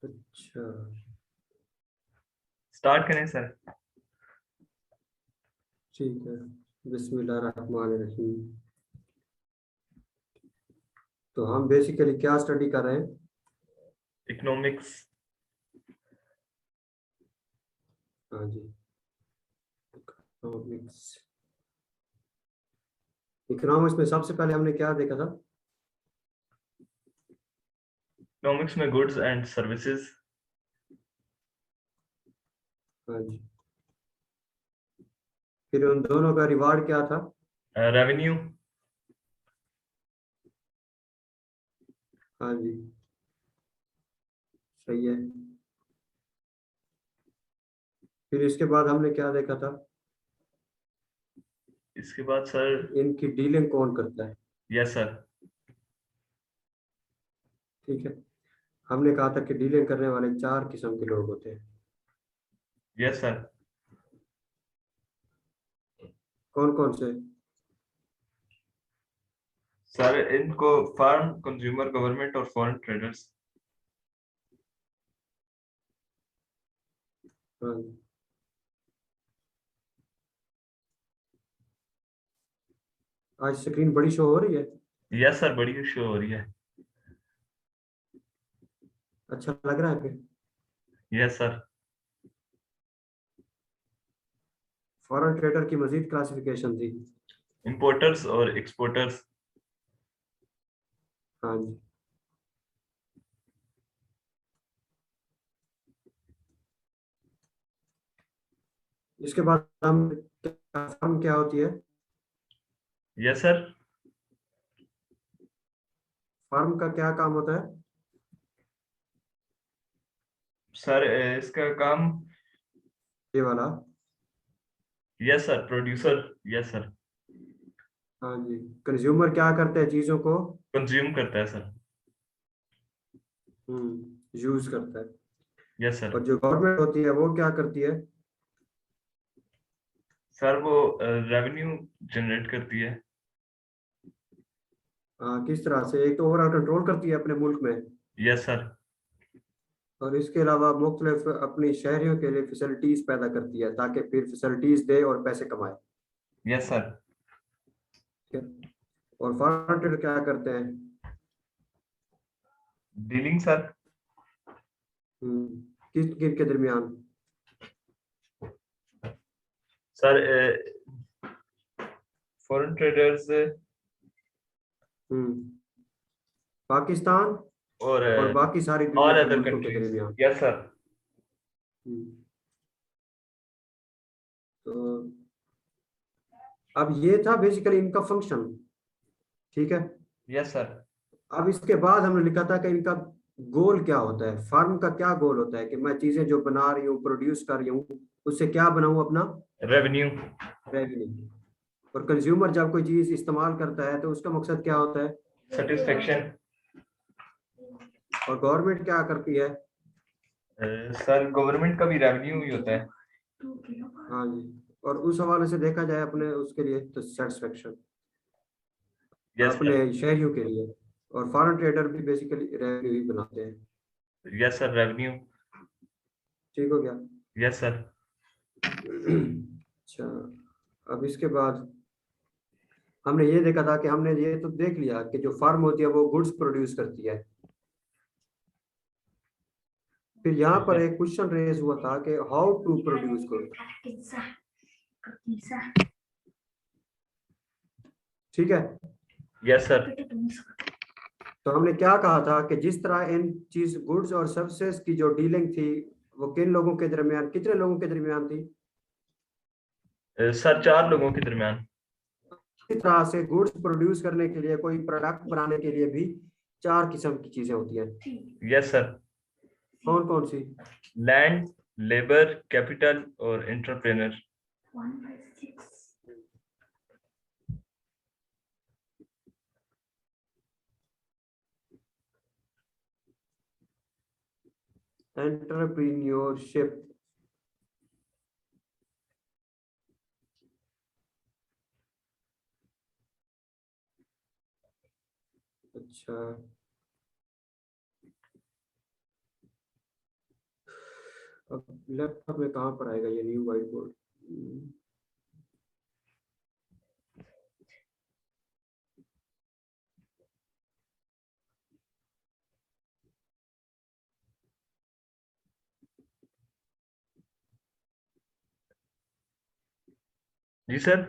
अच्छा, स्टार्ट करें सर? ठीक है। बिस्मिल्लाहिर्रहमानिर्रहीम। तो हम बेसिकली क्या स्टडी कर रहे हैं? इकोनॉमिक्स। हाँ जी, इकोनॉमिक्स। इकोनॉमिक्स में सबसे पहले हमने क्या देखा था? इकोनॉमिक्स में गुड्स एंड सर्विसेज। हाँ जी। फिर उन दोनों का रिवार्ड क्या था? रेवेन्यू। हाँ जी, सही है। फिर इसके बाद हमने क्या देखा था? इसके बाद सर। इनकी डीलिंग कौन करता है? Yes sir. ठीक है। हमने कहा था कि डीलिंग करने वाले चार किस्म के लोग होते हैं। Yes sir. कौन कौन से? सर इनको फार्म, कंज्यूमर, गवर्नमेंट और फॉरेन ट्रेडर्स। हाँ जी। आज स्क्रीन बड़ी शो हो रही है? यस सर, बड़ी शो हो रही है। अच्छा लग रहा है फिर? Yes sir. फॉरेन ट्रेडर की मजीद क्लासिफिकेशन थी। इंपोर्टर्स और एक्सपोर्टर्स। हाँ जी। इसके बाद हम फर्म क्या होती है? Yes sir. फर्म का क्या काम होता है? सर इसका काम। ये वाला। Yes sir, producer. Yes sir. हाँ जी। कंज्यूमर क्या करते हैं चीजों को? कंज्यूम करता है सर। यूज करता है। Yes sir. और जो गवर्नमेंट होती है वो क्या करती है? सर वो रेवेन्यू जनरेट करती है। किस तरह से? एक तो ओवरऑल कंट्रोल करती है अपने मुल्क में, यस सर। और इसके अलावा मुख्तलिफ अपनी शहरियों के लिए फैसिलिटीज पैदा करती है ताकि फिर फैसिलिटीज दे और पैसे कमाए। Yes sir. ठीक है। और फॉरेन ट्रेडर क्या करते हैं? Dealing sir. किस किन के दरमियान? सर फॉरेन ट्रेडर्स हम्म पाकिस्तान और और बाकी सारी दुनिया ऑल के अदर मुल्कों के कंट्रीज। दरमियान। Yes sir. हम्म, तो अब ये था बेसिकली इनका फंक्शन। ठीक है। Yes sir. अब इसके बाद हमने लिखा था कि इनका गोल क्या होता है, फार्म का क्या गोल होता है कि मैं चीजें जो बना रही हूँ, प्रोड्यूस कर रही हूँ, उससे क्या बनाऊं अपना? रेवेन्यू। रेवेन्यू। और कंज्यूमर जब कोई चीज इस्तेमाल करता है तो उसका मकसद क्या होता है? सेटिस्फेक्शन। और गवर्नमेंट क्या करती है? सर गवर्नमेंट का भी रेवेन्यू ही होता है। हाँ जी। और उस हवाले से देखा जाए अपने उसके लिए तो सेटिस्फेक्शन यस अपने सर। शहरियों के लिए। और फॉरेन ट्रेडर भी बेसिकली रेवेन्यू ही बनाते हैं। Yes sir, revenue. ठीक हो गया? Yes sir. अच्छा, अब इसके बाद हमने ये देखा था कि हमने ये तो देख लिया कि जो फार्म होती है वो गुड्स प्रोड्यूस करती है। फिर यहाँ पर एक क्वेश्चन रेज हुआ था कि हाउ टू प्रोड्यूस गुड। ठीक है। Yes sir. तो हमने क्या कहा था कि जिस तरह इन चीज गुड्स और सर्विसेज की जो डीलिंग थी वो किन लोगों के दरमियान, कितने लोगों के दरमियान थी? सर चार लोगों के दरमियान। इस तरह से गुड्स प्रोड्यूस करने के लिए, कोई प्रोडक्ट बनाने के लिए भी चार किस्म की चीजें होती हैं। Yes sir. कौन कौन सी? लैंड, लेबर, कैपिटल और एंटरप्रेनर। एंटरप्रीन्योरशिप। अच्छा, अब लैपटॉप में कहाँ पर आएगा ये न्यू वाइट बोर्ड? जी सर।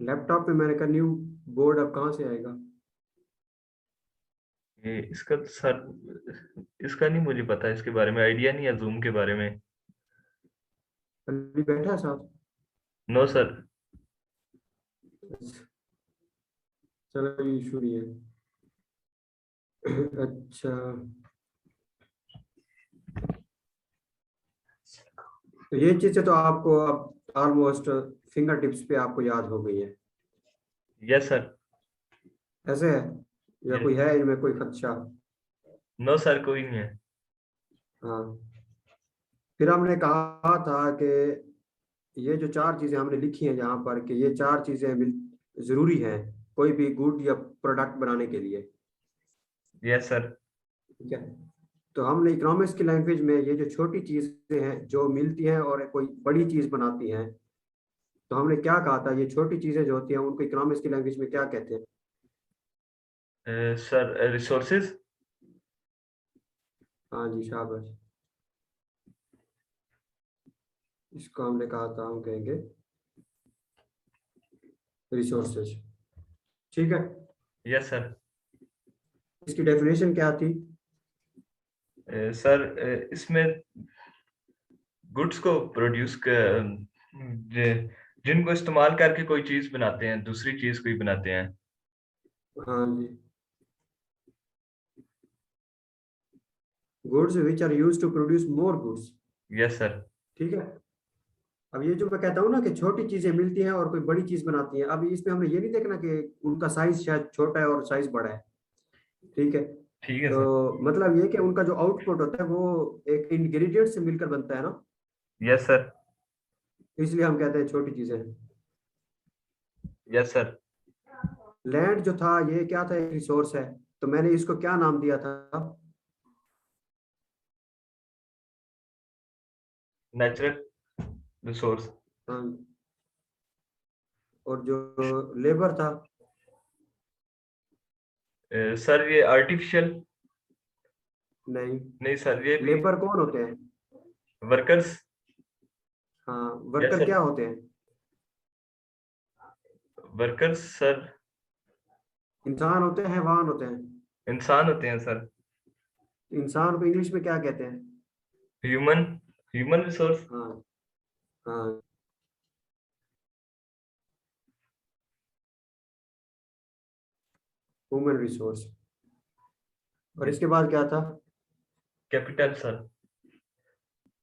लैपटॉप में मैंने कहा न्यू बोर्ड अब कहाँ से आएगा? ये इसका तो सर, इसका नहीं मुझे पता, इसके बारे में आइडिया नहीं है जूम के बारे में। अभी बैठा है साथ? No sir. चलो ये इशू नहीं है। अच्छा, तो ये चीजें तो आपको अब ऑलमोस्ट फिंगर टिप्स पे आपको याद हो गई है। Yes sir. ऐसे है या कोई है इनमें कोई खदशा? नो सर, कोई नहीं है। हाँ, फिर हमने कहा था कि ये जो चार चीजें हमने लिखी हैं यहाँ पर कि ये चार चीजें जरूरी हैं कोई भी गुड या प्रोडक्ट बनाने के लिए। Yes sir. ठीक है, तो हमने इकोनॉमिक्स की लैंग्वेज में ये जो छोटी चीजें हैं जो मिलती हैं और कोई बड़ी चीज बनाती हैं, तो हमने क्या कहा था, ये छोटी चीजें जो होती हैं उनको इकोनॉमिक्स की लैंग्वेज में क्या कहते हैं? Sir resources. हाँ जी, शाबाश। इसको हमने कहा था, हम कहेंगे रिसोर्सेज। ठीक है, यस सर। इसकी डेफिनेशन क्या थी? सर इसमें गुड्स को प्रोड्यूस कर, जिनको इस्तेमाल करके कोई चीज बनाते हैं, दूसरी चीज कोई बनाते हैं। हाँ जी, goods which are used to produce more goods. Yes sir. ठीक है, अब ये जो मैं कहता हूँ ना कि छोटी चीजें मिलती हैं और कोई बड़ी चीज बनाती है, अब इसमें हमने ये नहीं देखना कि उनका साइज शायद छोटा है और साइज बड़ा है। ठीक है, ठीक है तो सर। मतलब ये कि उनका जो आउटपुट होता है वो एक इंग्रेडिएंट से मिलकर बनता है ना, यस सर। इसलिए हम कहते हैं छोटी चीजें। Yes sir. लैंड जो था ये क्या था, एक रिसोर्स है, तो मैंने इसको क्या नाम दिया था? Natural resource. हाँ, और जो लेबर था? सर ये आर्टिफिशियल। नहीं, नहीं सर, ये भी लेबर कौन होते हैं? वर्कर्स। हाँ, यस वर्कर सर। क्या होते हैं? वर्कर्स सर, इंसान होते हैं, हैवान होते हैं? इंसान होते हैं सर। इंसान को इंग्लिश में क्या कहते हैं? Human, human resource. हाँ, हाँ, ह्यूमन रिसोर्स। और इसके बाद क्या था? Capital sir.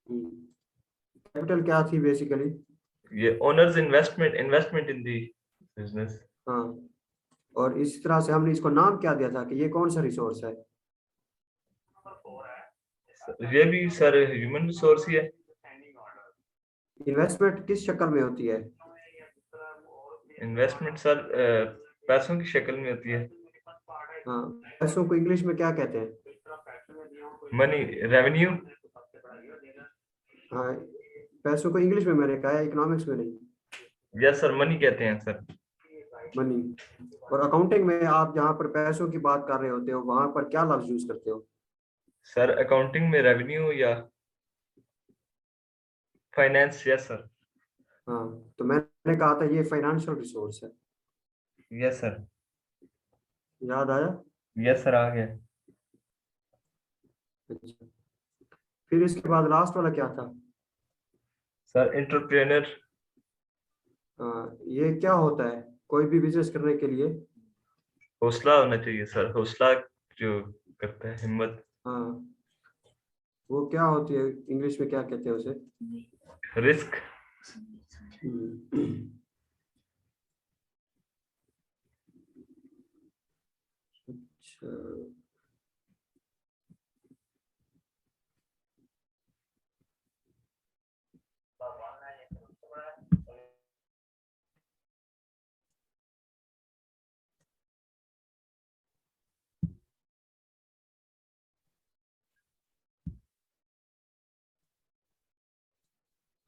कैपिटल क्या थी बेसिकली? ये ओनर्स इन्वेस्टमेंट, इन्वेस्टमेंट इन दी बिजनेस। हाँ, और इस तरह से हमने इसको नाम क्या दिया था कि ये कौन सा रिसोर्स है? ये भी सर ह्यूमन रिसोर्स ही है। इन्वेस्टमेंट किस शक्ल में होती है? इन्वेस्टमेंट सर पैसों की शक्ल में होती है। हाँ, पैसों को इंग्लिश में क्या कहते हैं? Money, revenue. हाँ, पैसों को इंग्लिश में मैंने कहा है, इकोनॉमिक्स में नहीं। यस सर, मनी कहते हैं सर। मनी। और अकाउंटिंग में आप जहाँ पर पैसों की बात कर रहे होते हो वहां पर क्या लफ्ज यूज करते हो? सर अकाउंटिंग में रेवेन्यू या फाइनेंस। Yes sir. हाँ, तो मैंने कहा था ये फाइनेंशियल रिसोर्स है। Yes sir. याद आया? यस सर, आ गया। अच्छा, फिर इसके बाद लास्ट वाला क्या था? Sir entrepreneur. ये क्या होता है कोई भी बिजनेस करने के लिए? हौसला होना चाहिए सर, हौसला जो करता है, हिम्मत। हाँ, वो क्या होती है इंग्लिश में क्या कहते हैं उसे? रिस्क। हम्म, अच्छा।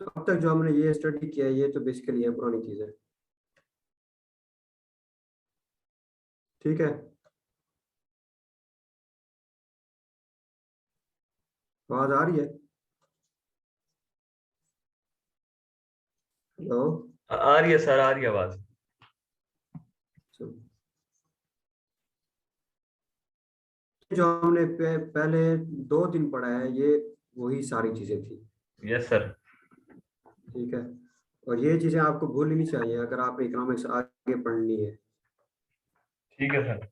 तो अब तक जो हमने ये स्टडी किया है ये तो बेसिकली है पुरानी चीज है। ठीक है, आवाज आ रही है? हेलो। आ रही है सर, आ रही है आवाज। जो हमने पहले 2 दिन पढ़ा है ये वही सारी चीजें थी। Yes sir. ठीक है, और ये चीजें आपको भूलनी नहीं चाहिए अगर आपने इकोनॉमिक्स आगे पढ़नी है। ठीक है सर।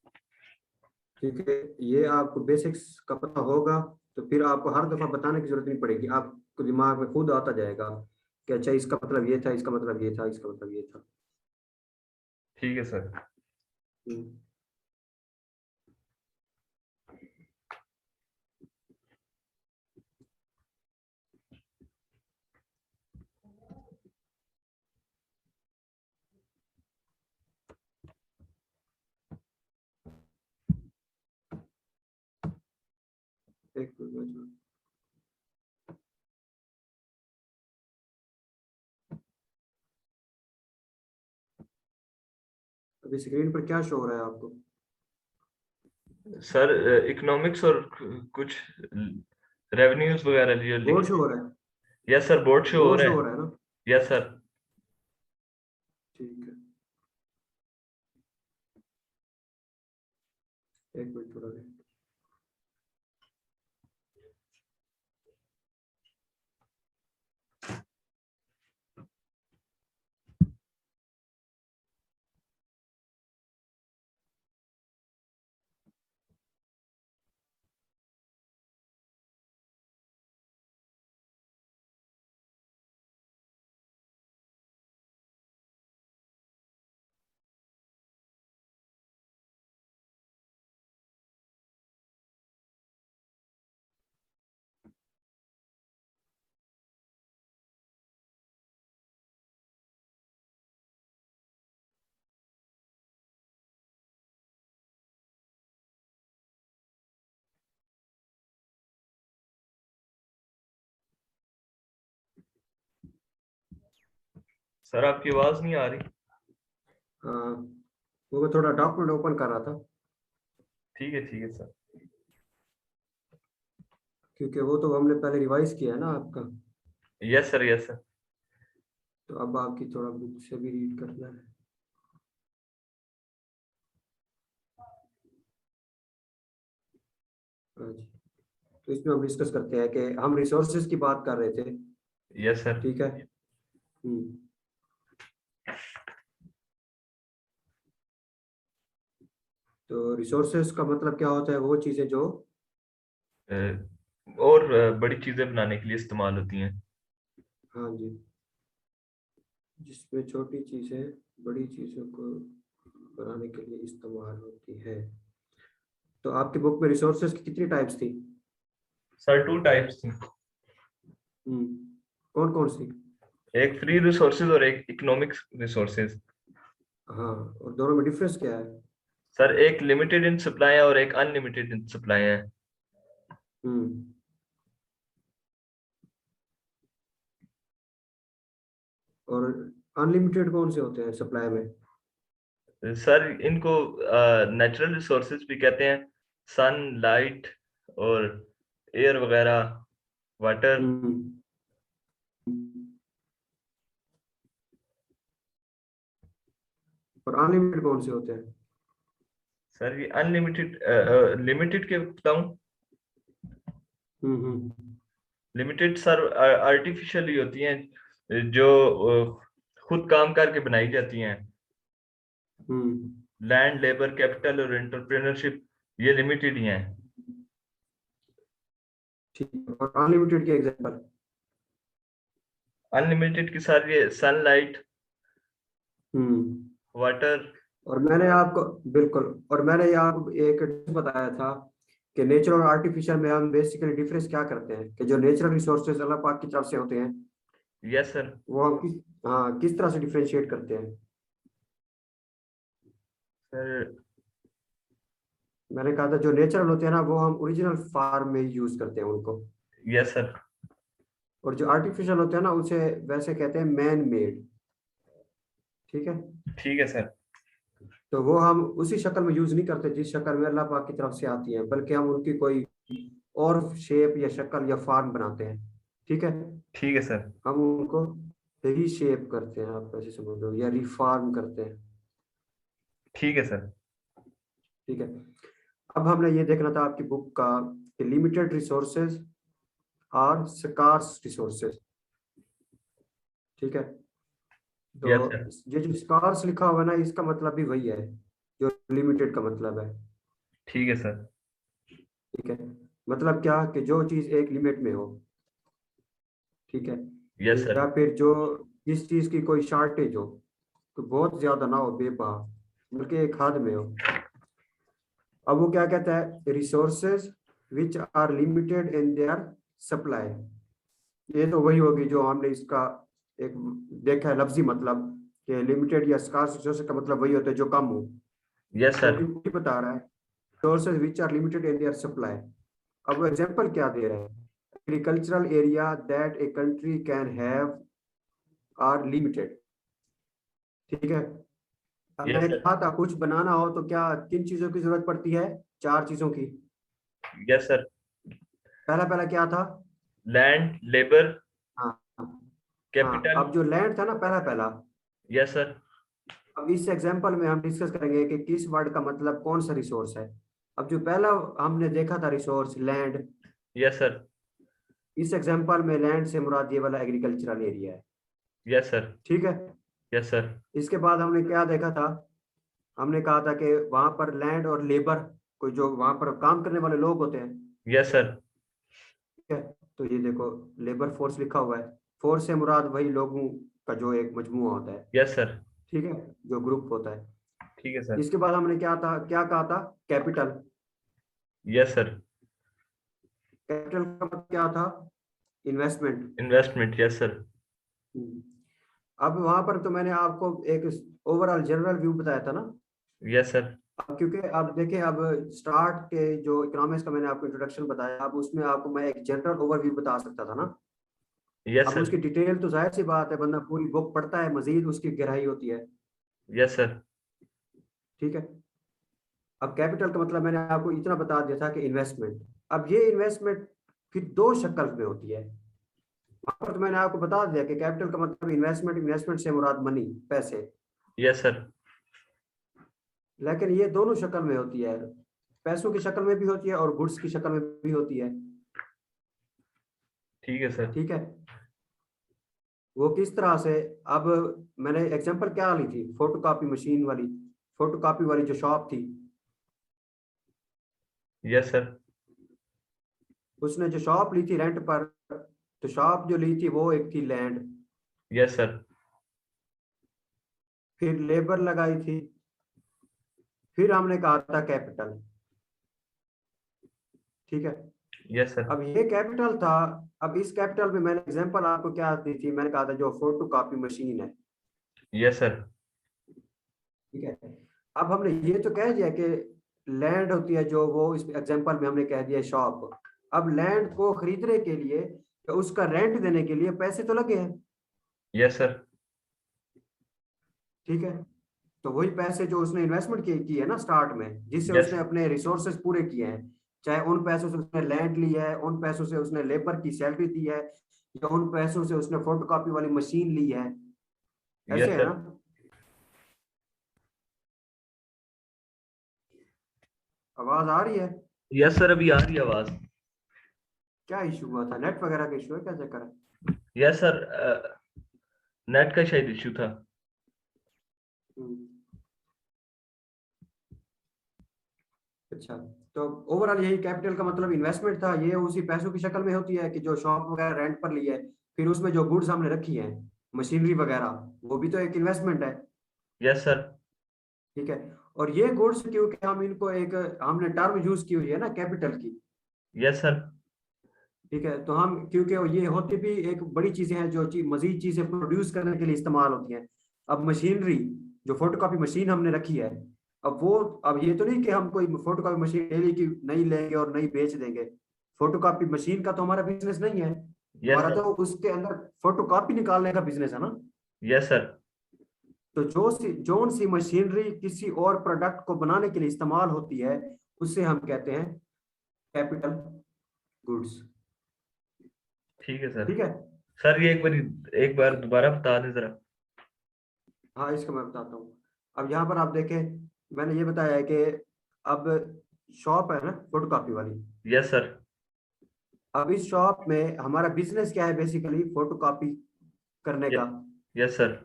ठीक है, ये आपको बेसिक्स का पता होगा तो फिर आपको हर दफा बताने की जरूरत नहीं पड़ेगी, आपको दिमाग में खुद आता जाएगा कि अच्छा इसका मतलब ये था, इसका मतलब ये था, इसका मतलब ये था। ठीक है सर। हम्म। एक मिनट। अभी स्क्रीन पर क्या शो हो रहा है आपको? सर इकोनॉमिक्स और कुछ रेवेन्यूज वगैरह जो बोर्ड लिखे। शो हो रहा है? यस सर, बोर्ड शो हो बोर्ड रहा शो हो है। रहा है ना? Yes sir. ठीक है, एक मिनट थोड़ा वेट। सर आपकी आवाज नहीं आ रही। हाँ, वो मैं थोड़ा डॉक्यूमेंट ओपन कर रहा था ठीक है सर। क्योंकि वो तो हमने पहले रिवाइज किया है ना आपका। Yes sir, yes sir. तो अब आपकी थोड़ा बुक से भी रीड करना है। हाँ जी, तो इसमें हम डिस्कस करते हैं कि हम रिसोर्सेज की बात कर रहे थे। Yes sir. ठीक है। हम्म। तो रिसोर्सेज का मतलब क्या होता है? वो चीजें जो और बड़ी चीजें बनाने के लिए इस्तेमाल होती हैं। हाँ जी, जिसमें छोटी चीजें बड़ी चीजों को बनाने के लिए इस्तेमाल होती है। तो आपकी बुक में रिसोर्सेज की कितनी टाइप्स थी? सर 2 टाइप्स थी। हम्म, कौन कौन सी? एक फ्री रिसोर्सेज और एक इकोनॉमिक्स रिसोर्सेज। हाँ, और दोनों में डिफरेंस क्या है? सर एक लिमिटेड इन सप्लाई है और एक अनलिमिटेड इन सप्लाई है। हम्म, और अनलिमिटेड कौन से होते हैं सप्लाई में? सर इनको नेचुरल रिसोर्सेज भी कहते हैं। सन, लाइट और एयर वगैरह, वाटर। हम्म, और अनलिमिटेड कौन से होते हैं? सर ये अनलिमिटेड, लिमिटेड के बताऊं? हम्म। लिमिटेड सर आर्टिफिशियली होती हैं, जो खुद काम करके बनाई जाती हैं। हम्म, लैंड, लेबर, कैपिटल और एंटरप्रेन्योरशिप, ये लिमिटेड ही हैं। ठीक है, और अनलिमिटेड के एग्जांपल? अनलिमिटेड की सर ये सनलाइट, हम्म, वाटर। और मैंने आपको बिल्कुल, और मैंने ये आपको एक बताया था कि नेचुरल और आर्टिफिशियल में हम बेसिकली डिफरेंस क्या करते हैं कि जो नेचुरल रिसोर्सेज अल्लाह पाक की तरफ से होते हैं यस सर। वो हम किस तरह से डिफरेंशिएट करते हैं? सर मैंने कहा था जो नेचुरल होते हैं ना वो हम ओरिजिनल फार्म में यूज करते हैं उनको। Yes sir. और जो आर्टिफिशियल होते हैं ना उसे वैसे कहते हैं मैन मेड। ठीक है, ठीक है सर। तो वो हम उसी शक्ल में यूज नहीं करते जिस शक्ल में अल्लाह पाक की तरफ से आती है, बल्कि हम उनकी कोई और शेप या शक्ल या फॉर्म बनाते हैं। ठीक है, ठीक है सर। हम उनको रीशेप करते हैं, आप ऐसे समझ लो, या रिफॉर्म करते हैं। ठीक है सर। ठीक है, अब हमने ये देखना था आपकी बुक का कि लिमिटेड रिसोर्सेज और स्कार्स रिसोर्सेज। ठीक है, तो यस सर। ये जो स्कार्स लिखा हुआ है ना, इसका मतलब भी वही है जो लिमिटेड का मतलब है। ठीक है सर। ठीक है, मतलब क्या कि जो चीज एक लिमिट में हो। ठीक है, यस सर। या फिर जो जिस चीज की कोई शॉर्टेज हो, तो बहुत ज्यादा ना हो बेबहा, बल्कि एक हद में हो। अब वो क्या कहता है, resources which are limited in their supply. ये तो वही होगी जो हमने इसका एक देखा है लफ्जी मतलब, कि लिमिटेड या स्कार्स रिसोर्सेज का मतलब वही होता है जो कम हो। यस तो सर। भी बता रहा है resources which are limited in their supply. अब वो एग्जांपल क्या दे रहे हैं, agricultural area that a country can have are limited. ठीक है, अब यस मैंने सर। कहा था कुछ बनाना हो तो क्या किन चीजों की जरूरत पड़ती है, चार चीजों की। Yes sir. पहला पहला क्या था? लैंड, लेबर, हाँ हाँ, कैपिटल। अब जो लैंड था ना पहला पहला, यस सर। अब इस एग्जांपल में हम डिस्कस करेंगे कि किस वर्ड का मतलब कौन सा रिसोर्स है। अब जो पहला हमने देखा था रिसोर्स लैंड, यस सर। इस एग्जांपल में लैंड से मुराद ये वाला एग्रीकल्चरल एरिया है। Yes sir. ठीक है, यस सर। इसके बाद हमने क्या देखा था, हमने कहा था कि वहां पर लैंड और लेबर, कोई जो वहां पर काम करने वाले लोग होते हैं। Yes sir. ठीक है, तो ये देखो लेबर फोर्स लिखा हुआ है, फोर्स से मुराद वही लोगों का जो एक मजमूआ होता है। Yes sir. ठीक है, जो ग्रुप होता है। ठीक है सर। इसके बाद हमने क्या कहा था, कैपिटल। Yes sir. कैपिटल का मतलब क्या था, इन्वेस्टमेंट। इन्वेस्टमेंट। Yes sir. अब वहां पर तो मैंने आपको एक ओवरऑल जनरल व्यू बताया था ना। Yes sir. अब क्योंकि अब देखिए, अब स्टार्ट के जो इकोनॉमिक्स का मैंने आपको इंट्रोडक्शन बताया, अब उसमें आपको मैं एक जनरल ओवरव्यू बता सकता था ना। यस अब सर। उसकी डिटेल तो जाहिर सी बात है, बंदा पूरी बुक पढ़ता है, मजीद उसकी गहराई होती है। Yes sir. ठीक है, अब कैपिटल का मतलब मैंने आपको इतना बता दिया था कि इन्वेस्टमेंट। अब ये इन्वेस्टमेंट फिर दो शक्ल में होती है। वहां पर तो मैंने आपको बता दिया कि कैपिटल का मतलब इन्वेस्टमेंट, इन्वेस्टमेंट से मुराद मनी, पैसे। Yes sir. लेकिन ये दोनों शक्ल में होती है, पैसों की शक्ल में भी होती है और गुड्स की शक्ल में भी होती है। ठीक है सर। ठीक है, वो किस तरह से, अब मैंने एग्जांपल क्या ली थी, फोटोकॉपी मशीन वाली, फोटोकॉपी वाली जो शॉप थी, यस सर। उसने जो शॉप ली थी रेंट पर, तो शॉप जो ली थी वो एक थी लैंड। Yes sir. फिर लेबर लगाई थी, फिर हमने कहा था कैपिटल। ठीक है, यस सर। अब ये कैपिटल था। अब इस कैपिटल में मैंने एग्जांपल आपको क्या दी थी, मैंने कहा था जो फोटोकॉपी मशीन है। Yes sir. ठीक है, अब हमने ये तो कह दिया कि लैंड होती है जो, वो इस एग्जांपल में हमने कह दिया शॉप। अब लैंड को खरीदने के लिए, तो उसका रेंट देने के लिए पैसे तो लगे हैं। Yes sir. ठीक है, तो वही पैसे जो उसने इन्वेस्टमेंट की है ना स्टार्ट में, जिससे यस। उसने अपने रिसोर्सेज पूरे किए हैं, चाहे उन पैसों से उसने लैंड ली है, उन पैसों से उसने लेबर की सैलरी दी है, या उन पैसों से उसने फोटोकॉपी वाली मशीन ली है, ऐसे यस है सर। ना। आवाज आ रही है? यस सर, अभी आ रही है आवाज। क्या इशू हुआ था, नेट वगैरह का इशू है, क्या चक्कर है? यस सर, नेट का शायद इशू था। हम्म, अच्छा, तो ओवरऑल यही कैपिटल का मतलब इन्वेस्टमेंट था, ये उसी पैसों की शक्ल में होती है कि जो शॉप वगैरह रेंट पर ली है, फिर उसमें जो गुड्स हमने रखी है, मशीनरी वगैरह, वो भी तो एक इन्वेस्टमेंट है। Yes sir. ठीक है, और ये गुड्स क्योंकि हम इनको एक, हमने टर्म यूज की हुई है ना कैपिटल की। Yes sir. ठीक है, तो हम क्योंकि ये होती भी एक बड़ी चीजें हैं जो मजीद चीजें प्रोड्यूस करने के लिए इस्तेमाल होती हैं। अब मशीनरी, जो फोटोकॉपी मशीन हमने रखी है, अब वो, अब ये तो नहीं कि हम कोई फोटोकॉपी मशीन डेली की नहीं लेंगे और नहीं बेच देंगे। फोटोकॉपी मशीन का तो हमारा बिजनेस नहीं है। यस हमारा सर। तो उसके अंदर फोटोकॉपी निकालने का बिजनेस है ना। Yes sir. तो जोन सी मशीनरी किसी और प्रोडक्ट को बनाने के लिए इस्तेमाल होती है, उसे हम कहते हैं कैपिटल गुड्स। ठीक है सर। ठीक है। सर ये एक बार दोबारा बता दें जरा। हाँ, इसका मैं बताता हूँ। अब यहाँ पर आप देखें, मैंने ये बताया है कि अब शॉप है ना फोटोकॉपी वाली। Yes sir. अब इस शॉप में हमारा बिजनेस क्या है, बेसिकली फोटोकॉपी करने का। Yes sir.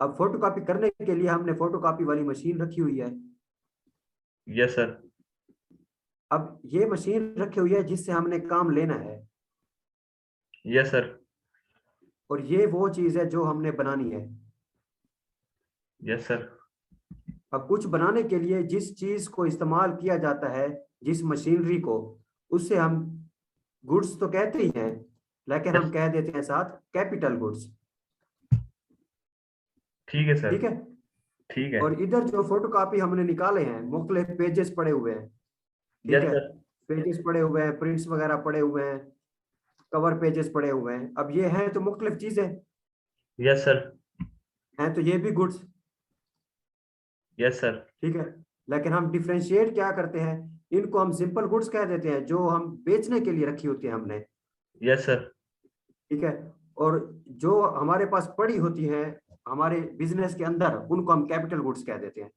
अब फोटोकॉपी करने के लिए हमने फोटोकॉपी वाली मशीन रखी हुई है। Yes sir. अब ये मशीन रखी हुई है जिससे हमने काम लेना है, यस सर। और ये वो चीज है जो हमने बनानी है। Yes sir. अब कुछ बनाने के लिए जिस चीज को इस्तेमाल किया जाता है, जिस मशीनरी को, उससे हम गुड्स तो कहते ही हैं, लेकिन हम यस। कह देते हैं साथ कैपिटल गुड्स। ठीक है सर। ठीक है। ठीक है। और इधर जो फोटोकॉपी हमने निकाले हैं, मुख्तलिफ पेजेस पड़े हुए हैं। ठीक यस है। सर। पेजेस पड़े हुए हैं, प्रिंट्स वगैरह पड़े हुए हैं, कवर पेजेस पड़े हुए हैं। अब ये हैं तो मुख्तलिफ चीजें यस सर। हैं, तो ये भी गुड्स। Yes sir. ठीक है। लेकिन हम डिफ्रेंशिएट क्या करते हैं, इनको हम सिंपल गुड्स कह देते हैं जो हम बेचने के लिए रखी होती है हमने। Yes sir. ठीक है। और जो हमारे पास पड़ी होती हैं हमारे बिजनेस के अंदर, उनको हम कैपिटल गुड्स कह देते हैं।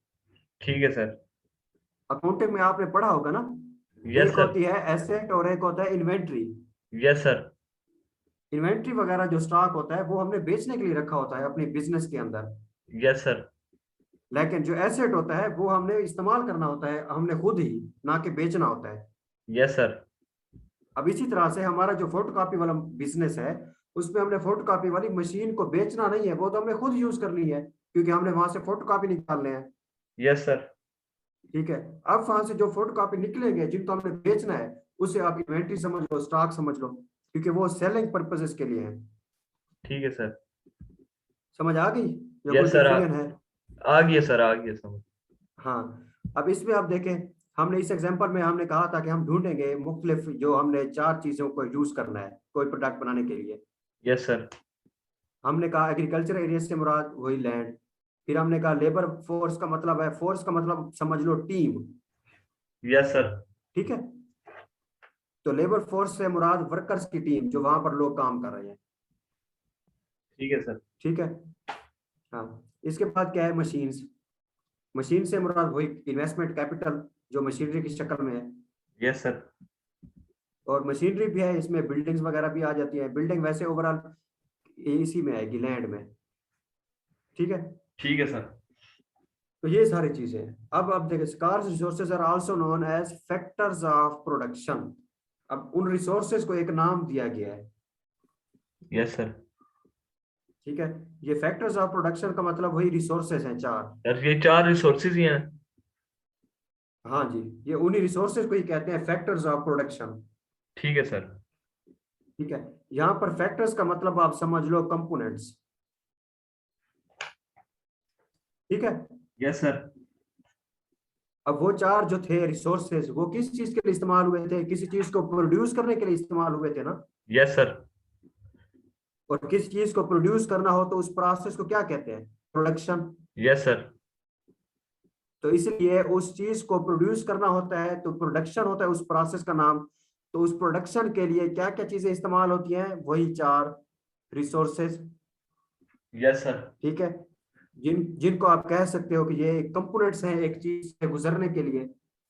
ठीक है सर। अकाउंटिंग में आपने पढ़ा होगा ना, यस एक सर। होती है एसेट और एक होता है इन्वेंट्री। Yes sir. इन्वेंट्री वगैरह जो स्टॉक होता है वो हमने बेचने के लिए रखा होता है अपने बिजनेस के अंदर। Yes sir. लेकिन जो एसेट होता है वो हमने इस्तेमाल करना होता है, हमने खुद ही, ना कि बेचना होता है। Yes sir. अब इसी तरह से हमारा जो फोटोकॉपी वाला बिजनेस है, उसमें हमने फोटोकॉपी वाली मशीन को बेचना नहीं है, वो तो हमने खुद यूज करनी है, क्योंकि हमने वहां से फोटोकॉपी निकालने हैं। Yes sir. ठीक है। अब वहां से जो फोटोकॉपी निकलेंगे जिनको हमने बेचना है, उसे आप इन्वेंट्री समझ लो, स्टॉक समझ लो, क्योंकि वो सेलिंग पर्पजेस के लिए है। ठीक है सर। समझ आ गई या कोई यस सर। कंफ्यूजन है? आ गया सर, आ गया समझ। हाँ। अब इसमें आप देखें, हमने इस एग्जांपल में हमने कहा था कि हम ढूंढेंगे मुख्तलिफ, जो हमने चार चीजों को यूज करना है कोई प्रोडक्ट बनाने के लिए। Yes sir. हमने कहा एग्रीकल्चर एरिया से मुराद वही लैंड। फिर हमने कहा लेबर फोर्स का मतलब है, फोर्स का मतलब समझ लो टीम। Yes sir. ठीक है। तो लेबर फोर्स से मुराद वर्कर्स की टीम, जो वहां पर लोग काम कर रहे हैं। ठीक है सर। ठीक है। हाँ। इसके बाद क्या है, मशीन्स। मशीन से मुराद वही इन्वेस्टमेंट कैपिटल जो मशीनरी की शक्ल में है। Yes sir. और मशीनरी भी है, इसमें बिल्डिंग्स वगैरह भी आ जाती है। बिल्डिंग वैसे ओवरऑल इसी में आएगी, लैंड में। ठीक है। ठीक है सर। तो ये सारी चीजें हैं। अब देखिए, scarce resources are also known as factors of production. अब उन रिसोर्सेज को एक नाम दिया गया है। Yes sir. ठीक है। ये फैक्टर्स ऑफ प्रोडक्शन का मतलब वही रिसोर्सेज हैं चार। सर ये चार रिसोर्सेज ही हैं। हाँ जी, ये उन्हीं रिसोर्सेज को ही कहते हैं फैक्टर्स ऑफ प्रोडक्शन। ठीक है सर। ठीक है। यहाँ पर फैक्टर्स का मतलब आप समझ लो कंपोनेंट्स। ठीक है। Yes sir. अब वो चार जो थे रिसोर्सेज, वो किस चीज के लिए इस्तेमाल हुए थे, किसी चीज को प्रोड्यूस करने के लिए इस्तेमाल हुए थे ना। Yes sir. और किस चीज को प्रोड्यूस करना हो तो उस प्रोसेस को क्या कहते हैं, प्रोडक्शन। Yes sir. तो इसलिए उस चीज को प्रोड्यूस करना होता है तो प्रोडक्शन होता है उस प्रोसेस का नाम। तो उस प्रोडक्शन के लिए क्या क्या चीजें इस्तेमाल होती हैं, वही चार रिसोर्सेज। Yes sir. ठीक है। जिनको आप कह सकते हो कि ये कंपोनेंट्स हैं एक चीज से गुजरने के लिए।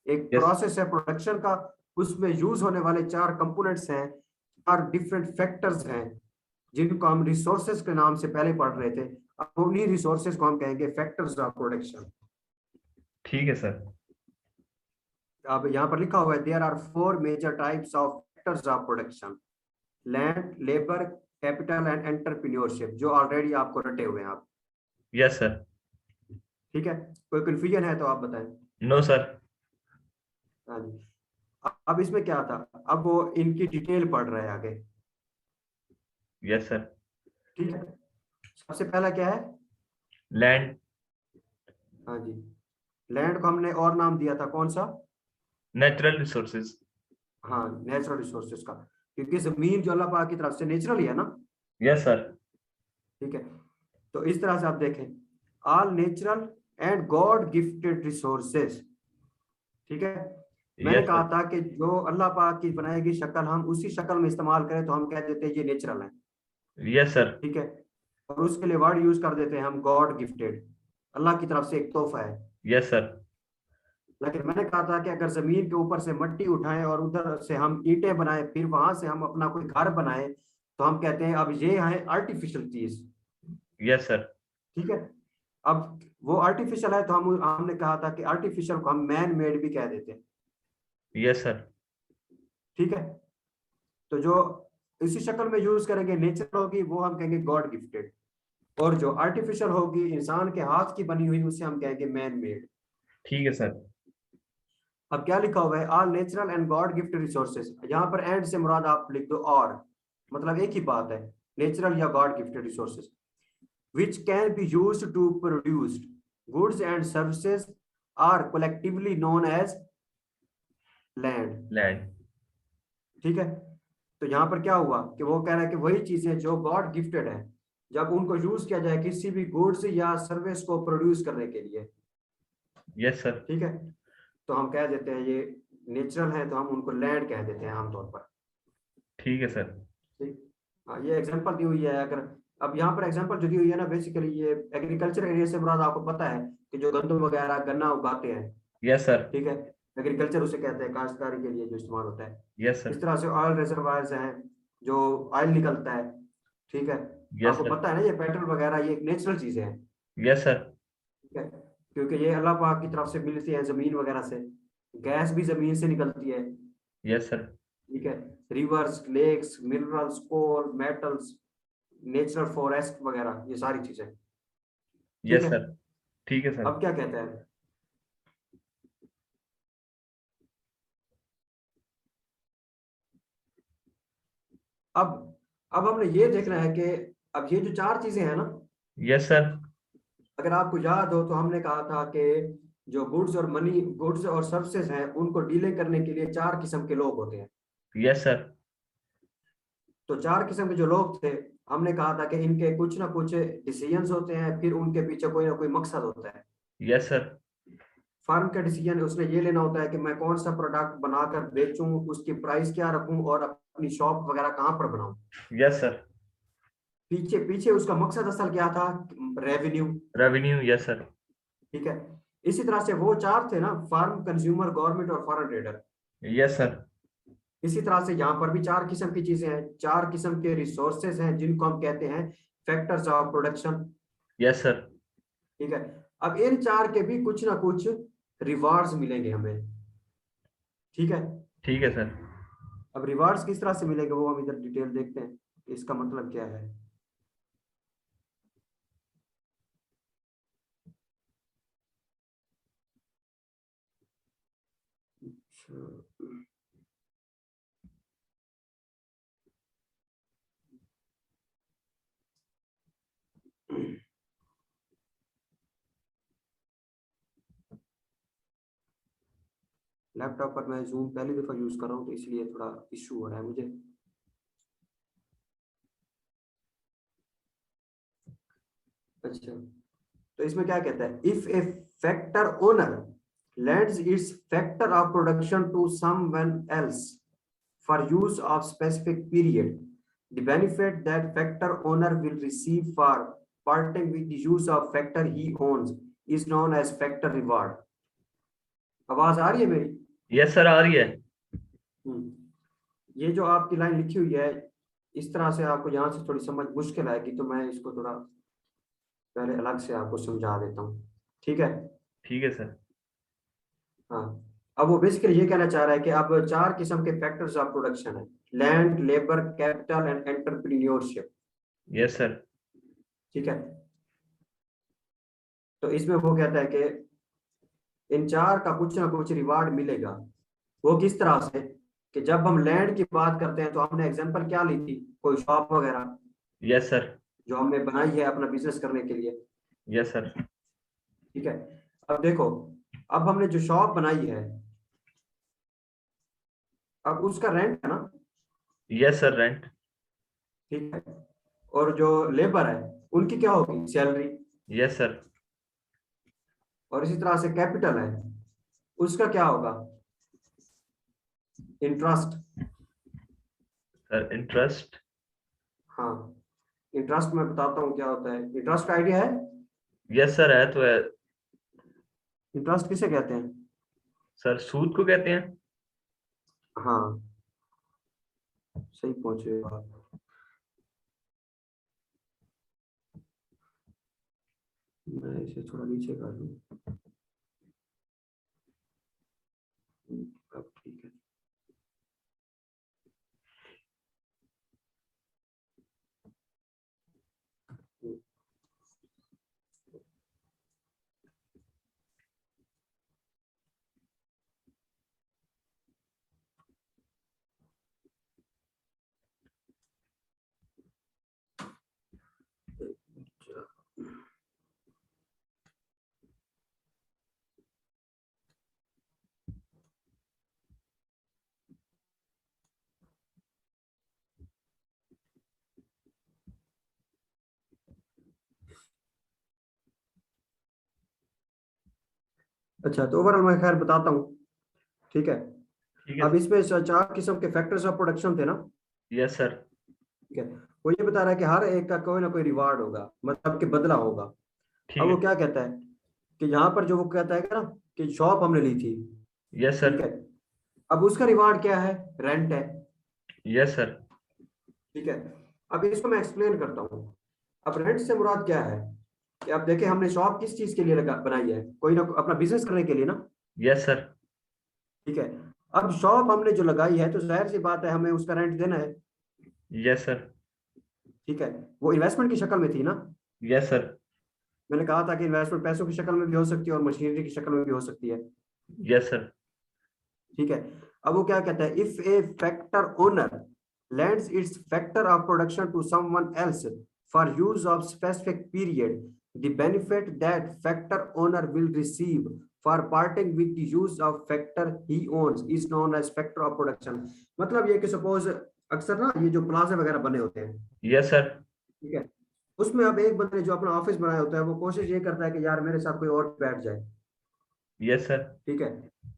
एक यस। प्रोसेस है प्रोडक्शन का, उसमें यूज होने वाले चार कंपोनेंट्स हैं, चार डिफरेंट फैक्टर्स हैं, जिनको हम रिसोर्सेज के नाम से पहले पढ़ रहे थे। अब उन्हीं रिसोर्सेज को हम कहेंगे फैक्टर्स ऑफ प्रोडक्शन। ठीक है सर। अब यहाँ पर लिखा हुआ है there are four major types of factors of production: land, labour, capital and entrepreneurship, जो ऑलरेडी आपको रटे हुए हैं आप। Yes sir. ठीक है। कोई कंफ्यूजन है तो आप बताएं। No sir. हाँ जी। अब इसमें क्या था, अब वो इनकी डिटेल पढ़ रहे हैं आगे। Yes sir. ठीक है। सबसे पहला क्या है? लैंड। हाँ जी। लैंड को हमने और नाम दिया था, कौन सा? Natural resources. हाँ, नेचुरल रिसोर्सेज का। क्योंकि जमीन जो अल्लाह पाक की तरफ से नेचुरल ही है ना। Yes sir. ठीक है, तो इस तरह से आप देखें, all natural and God gifted resources. ठीक है, मैंने यस कहा सर। था कि जो अल्लाह पाक की बनाई गई शक्ल हम उसी शक्ल में इस्तेमाल करें तो हम कह देते हैं ये नेचुरल है। Yes sir. ठीक है, और उसके लिए वर्ड यूज कर देते हैं हम गॉड गिफ्टेड, अल्लाह की तरफ से एक तोहफा है। Yes sir. लेकिन मैंने कहा था कि अगर जमीन के ऊपर से मिट्टी उठाएं और उधर से हम ईंटें बनाएं, फिर वहां से हम अपना कोई घर बनाएं, तो हम कहते हैं अब ये है आर्टिफिशियल चीज। Yes sir. ठीक है, अब वो आर्टिफिशियल है तो हमने कहा था कि आर्टिफिशियल को हम मैन मेड भी कह देते हैं। Yes sir. ठीक है, तो जो इसी शक्ल में यूज करेंगे नेचर होगी वो हम कहेंगे गॉड गिफ्टेड, और जो आर्टिफिशियल होगी इंसान के हाथ की बनी हुई उसे हम कहेंगे मैन मेड। ठीक है सर। अब क्या लिखा हुआ है, all natural and God gifted resources, यहाँ पर एंड से मुराद आप लिख दो और, मतलब एक ही बात है, नेचुरल या God gifted resources which can be used to produce goods and services are collectively known as land। Land. ठीक है, तो यहाँ पर क्या हुआ कि वो कह रहा है कि वही चीजें जो गॉड गिफ्टेड है, जब उनको यूज किया जाए किसी भी गुड्स या सर्विस को प्रोड्यूस करने के लिए, यस सर। ठीक है, तो हम कह देते हैं ये नेचुरल है, तो हम उनको लैंड कह देते हैं आमतौर पर। ठीक है सर। ठीक, हाँ ये एग्जांपल दी हुई है। अगर अब यहाँ पर एग्जांपल जो दी हुई है ना, बेसिकली ये एग्रीकल्चर एरिया से मुराद आपको पता है कि जो गंदम वगैरह गन्ना उगाते हैं। Yes sir. ठीक है, एग्रीकल्चर उसे कहते हैं, काश्तकारी के लिए जो इस्तेमाल होता है। यस इस सर। तरह से ऑयल रिजर्वायर्स हैं जो ऑयल निकलता है। ठीक है, यस आपको सर। पता है ना ये पेट्रोल वगैरह ये एक नेचुरल चीजें हैं। Yes sir. ठीक है, क्योंकि ये अल्लाह पाक की तरफ से मिलती है जमीन वगैरह से, गैस भी जमीन से निकलती है। Yes sir. ठीक है, रिवर्स, लेक्स, मिनरल्स, कोल, मेटल्स, नेचुरल फॉरेस्ट वगैरह ये सारी चीजें। ठीक यस है, सर। ठीक है सर। अब क्या कहता है, अब अब हमने ये देखना है कि अब ये जो चार चीजें हैं ना, यस सर। अगर आपको याद हो तो हमने कहा था कि जो गुड्स और सर्विसेज हैं उनको डीलिंग करने के लिए चार किस्म के लोग होते हैं। Yes sir. तो चार किस्म के जो लोग थे, हमने कहा था कि इनके कुछ ना कुछ डिसीजंस होते हैं, फिर उनके पीछे कोई ना कोई मकसद होता है। Yes sir. फर्म का डिसीजन उसने ये लेना होता है कि मैं कौन सा प्रोडक्ट बनाकर बेचूं, उसकी प्राइस क्या रखूं और अपनी शॉप वगैरह कहाँ पर बनाऊं। Yes sir. पीछे पीछे उसका मकसद असल क्या था, रेवेन्यू। रेवेन्यू। Yes sir. ठीक है, इसी तरह से वो चार थे ना, फार्म, कंज्यूमर, गवर्नमेंट और फॉरेन ट्रेडर। Yes sir. इसी तरह से यहाँ पर भी चार किस्म की चीजें हैं, चार किस्म के रिसोर्सेज हैं जिनको हम कहते हैं factors of production. Yes sir. ठीक है, अब इन चार के भी कुछ ना कुछ रिवार्ड्स मिलेंगे हमें। ठीक है, ठीक है सर। अब रिवार्ड्स किस तरह से मिलेंगे वो हम इधर डिटेल देखते हैं कि इसका मतलब क्या है। अच्छा, लैपटॉप पर मैं जूम पहली दफा यूज कर रहा हूँ तो इसलिए थोड़ा इशू हो रहा है मुझे। अच्छा, तो इसमें क्या कहता है, if A factor owner lends its factor of production to someone else for use of specific period, the benefit that factor owner will receive for parting with the use of factor he owns is known as factor reward। आवाज आ रही है मेरी? Yes sir आ रही है। ये जो आपकी line लिखी हुई है इस तरह से आपको यहाँ से थोड़ी समझ मुश्किल आएगी, तो मैं इसको थोड़ा पहले अलग से आपको समझा देता हूँ। ठीक है, ठीक है सर। हाँ, अब वो बेसिकली ये कहना चाह रहा है कि अब चार किस्म के फैक्टर्स ऑफ प्रोडक्शन है, land, labour, capital and entrepreneurship. Yes sir. ठीक है, तो इसमें वो कहता है कि इन चार का कुछ ना कुछ रिवार्ड मिलेगा। वो किस तरह से, कि जब हम लैंड की बात करते हैं तो हमने एग्जांपल क्या ली थी, कोई शॉप वगैरह यस सर। जो हमने बनाई है अपना बिजनेस करने के लिए। Yes sir. ठीक है, अब देखो, अब हमने जो शॉप बनाई है, अब उसका रेंट है ना, यस सर, रेंट। ठीक है। और जो लेबर है उनकी क्या होगी, सैलरी। Yes sir. और इसी तरह से कैपिटल है, उसका क्या होगा, इंटरेस्ट। Sir interest. हाँ, इंटरेस्ट मैं बताता हूँ क्या होता है। इंटरेस्ट का आइडिया है, यस सर, है तो है। इंटरेस्ट किसे कहते हैं। सर सूद को कहते हैं। हाँ, सही पहुंचे हो आप। मैं इसे थोड़ा नीचे कर दूं। अब ठीक है। अच्छा, तो ओवरऑल मैं खैर बताता हूँ। ठीक है। ठीक है। अब इसमें चार किस्म के फैक्टर्स ऑफ प्रोडक्शन थे ना। Yes sir. ठीक है। वो ये बता रहा है कि हर एक का कोई ना कोई रिवार्ड होगा, मतलब कि बदला होगा। अब ठीक वो है। क्या कहता है कि यहाँ पर जो वो कहता है ना कि शॉप हमने ली थी। यस ठीक सर। है। अब उसका रिवार्ड क्या है, रेंट है। Yes sir. ठीक है। अब इसको मैं एक्सप्लेन करता हूँ। अब रेंट से मुराद क्या है कि अब देखें हमने शॉप किस चीज के लिए बनाई है, कोई ना अपना बिजनेस करने के लिए ना। Yes sir. ठीक है। अब शॉप हमने जो लगाई है तो जाहिर सी बात है हमें उसका रेंट देना है। Yes sir. ठीक है। वो इन्वेस्टमेंट की शक्ल में थी ना। Yes sir. मैंने कहा था कि इन्वेस्टमेंट पैसों की शक्ल में भी हो सकती है और मशीनरी की शक्ल में भी हो सकती है। Yes sir. ठीक है। अब वो क्या कहता है, if A factor owner lends its factor of production to someone else for use of specific period, the benefit that factor owner will receive for parting with the use of factor he owns is known as factor of production। मतलब ये कि suppose अक्सर ना ये जो plaza वगैरह बने होते हैं। Yes sir. ठीक है। उसमें अब एक बंदे ने जो अपना ऑफिस बनाया होता है वो कोशिश ये करता है कि यार मेरे साथ कोई और बैठ जाए। Yes sir. ठीक है।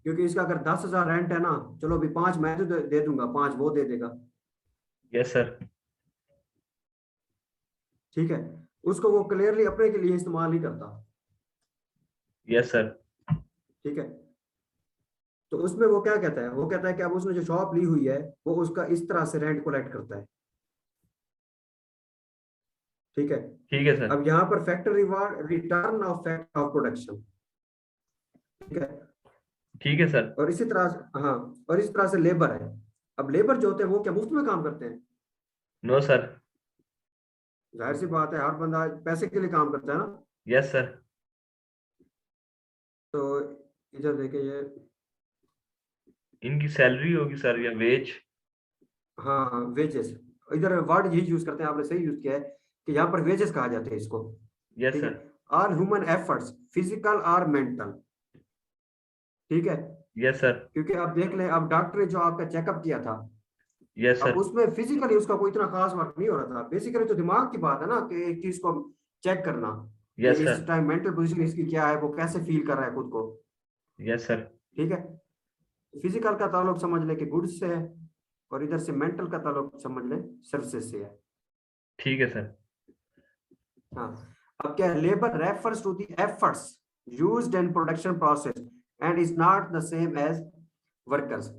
क्योंकि इसका अगर 10,000 रेंट है ना, चलो अभी 5 मैं तो दे दूंगा, 5 वो दे देगा। Yes sir. ठीक है। उसको वो क्लियरली अपने के लिए इस्तेमाल नहीं करता। Yes sir. ठीक है। तो उसमें वो क्या कहता है, वो कहता है कि अब उसने जो शॉप ली हुई है वो उसका इस तरह से रेंट कलेक्ट करता है। ठीक है। ठीक है सर। अब यहाँ पर factor reward return of factor of production. ठीक है। ठीक है सर। और इसी तरह हाँ, और इस तरह से लेबर है। अब लेबर जो होते हैं वो क्या मुफ्त में काम करते हैं। No sir. जाहिर सी बात है हर बंदा पैसे के लिए काम करता है ना। Yes sir. तो इधर देखिए ये, इनकी सैलरी होगी सर, या वेज। हाँ वेजेस, इधर वर्ड यही यूज करते हैं, आपने सही यूज किया है कि यहाँ पर वेजेस कहा जाते हैं इसको। यस ठीक है। Sir. Are human efforts physical or mental. ठीक है। Yes sir. क्योंकि आप देख लें, अब डॉक्टर ने जो आपका चेकअप किया था, यस अब सर। उसमें फिजिकली उसका कोई इतना खास वर्क नहीं हो रहा था। बेसिकली तो दिमाग की बात है ना कि एक चीज को चेक करना कि यस इस सर। टाइम मेंटल पोजीशन इसकी क्या है, वो कैसे फील कर रहा है खुद को। Yes sir. ठीक है। फिजिकल का ताल्लुक समझ ले कि गुड्स से है, और इधर से मेंटल का ताल्लुक समझ ले सर्विसेज से है। ठीक है सर। हाँ। अब क्या है, labour refers to the efforts used in production process and is not the same as workers.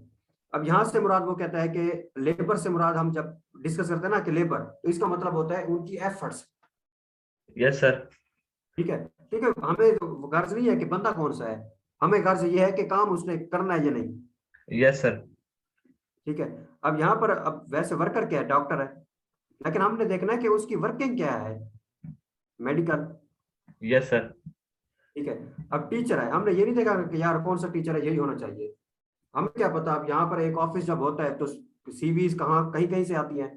अब यहां से मुराद वो कहता है कि लेबर से मुराद हम जब डिस्कस करते हैं ना कि लेबर, तो इसका मतलब होता है उनकी एफर्ट्स। Yes sir. ठीक है। ठीक है। हमें तो गर्ज नहीं है कि बंदा कौन सा है, हमें गर्ज ये है कि काम उसने करना है या नहीं। Yes sir. ठीक है। अब यहाँ पर अब वैसे वर्कर क्या है, डॉक्टर है, लेकिन हमने देखना है कि उसकी वर्किंग क्या है, मेडिकल। Yes sir. ठीक है। अब टीचर है, हमने ये नहीं देखा कि यार कौन सा टीचर है यही होना चाहिए। हमें क्या पता, अब यहाँ पर एक ऑफिस जब होता है तो सीवीज कहाँ कहीं कहीं से आती हैं।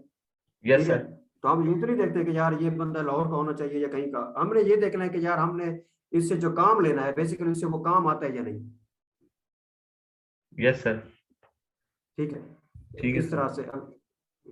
यस ठीक है। सर। तो हम ये तो नहीं देखते कि यार ये बंदा लाहौर का होना चाहिए या कहीं का, हमने ये देखना है कि यार हमने इससे जो काम लेना है बेसिकली इससे वो काम आता है या नहीं। Yes sir. ठीक है। ठीक है इस सर। तरह से अब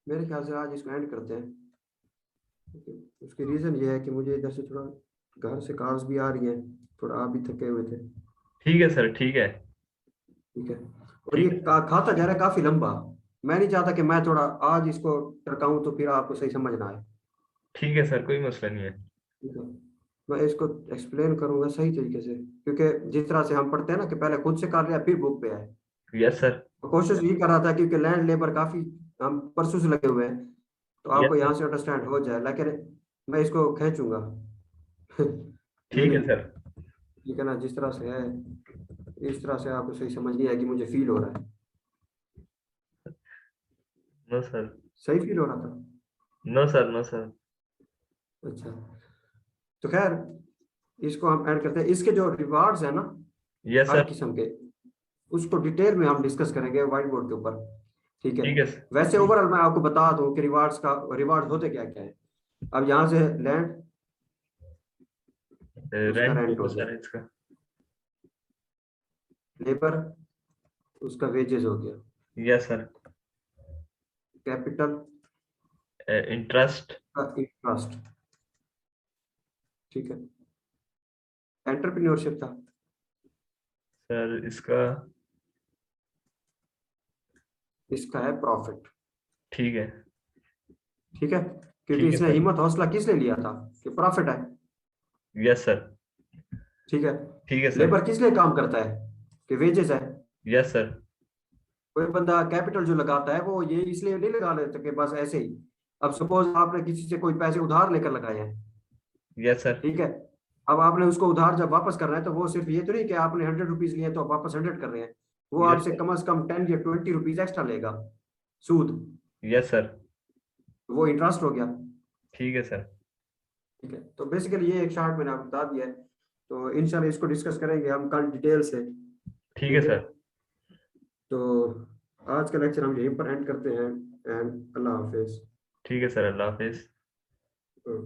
मेरे ख्याल से आज इसको एंड करते हैं। उसकी रीजन ये है कि मुझे इधर से थोड़ा घर से कॉल्स भी आ रही हैं, थोड़ा आप भी थके हुए थे। ठीक है सर, ठीक है। ठीक है। और ये ठीक है, खाता जा रहा है काफी लंबा। मैं नहीं चाहता कि मैं थोड़ा आज इसको टरकाऊं तो फिर आपको सही समझ ना आए। ठीक है सर, कोई मसला नहीं है। ठीक है। मैं इसको एक्सप्लेन करूंगा सही तरीके से, क्योंकि जिस तरह से हम पढ़ते हैं ना कि पहले खुद से कर लिया फिर बुक पे आए। Yes sir. तो कोशिश यही कर रहा था क्योंकि लैंड लेबर काफी हम परसों से लगे हुए हैं, तो यस आपको सर। यहाँ से अंडरस्टैंड हो जाए, लेकिन मैं इसको खींचूंगा। ठीक धीरे है धीरे। सर। ठीक है ना, जिस तरह से है इस तरह से आपको सही समझ नहीं आएगी, मुझे फील हो रहा है। No sir. सही फील हो रहा था। No sir, no sir. अच्छा, तो खैर इसको हम ऐड करते हैं। इसके जो रिवार्ड्स है ना यस हर सर। किस्म के, उसको डिटेल में हम डिस्कस करेंगे व्हाइट बोर्ड के ऊपर। ठीक है। ठीक है सर। वैसे ओवरऑल मैं आपको बता दूं कि रिवार्ड्स होते क्या क्या है। अब यहाँ से लैंड, उसका रेंट रेंट होगा हो गया। सर इसका। लेबर, उसका वेजेस हो गया। Yes sir. Capital interest. का इंटरेस्ट। ठीक है। एंटरप्रेन्योरशिप था। सर इसका। इसका है प्रॉफिट। ठीक है। ठीक है, क्योंकि ठीक है इसने सर। हिम्मत हौसला किस लिए लिया था कि प्रॉफिट है। Yes sir. ठीक है। ठीक है सर। लेबर किस लिए काम करता है कि वेजेस है। Yes sir. कोई बंदा कैपिटल जो लगाता है वो ये इसलिए नहीं लगा लेता कि बस ऐसे ही। अब सपोज आपने किसी से कोई पैसे उधार लेकर लगाए हैं। Yes sir. ठीक है। अब आपने उसको उधार जब वापस करना है तो वो सिर्फ ये तो नहीं कि आपने 100 रुपीज लिए तो आप वापस 100 कर रहे हैं। वो यस आपसे सर। कम से कम 10 या 20 रुपीज एक्स्ट्रा लेगा सूद। Yes sir. वो इंटरेस्ट हो गया। ठीक है सर। ठीक है, तो बेसिकली ये एक शार्ट मैंने आपको बता दिया है। तो इंशाल्लाह इसको डिस्कस करेंगे हम कल डिटेल से। ठीक है ठीक है। सर। तो आज का लेक्चर हम यहीं पर एंड करते हैं। एंड अल्लाह हाफिज। ठीक है सर, अल्लाह हाफिज। तो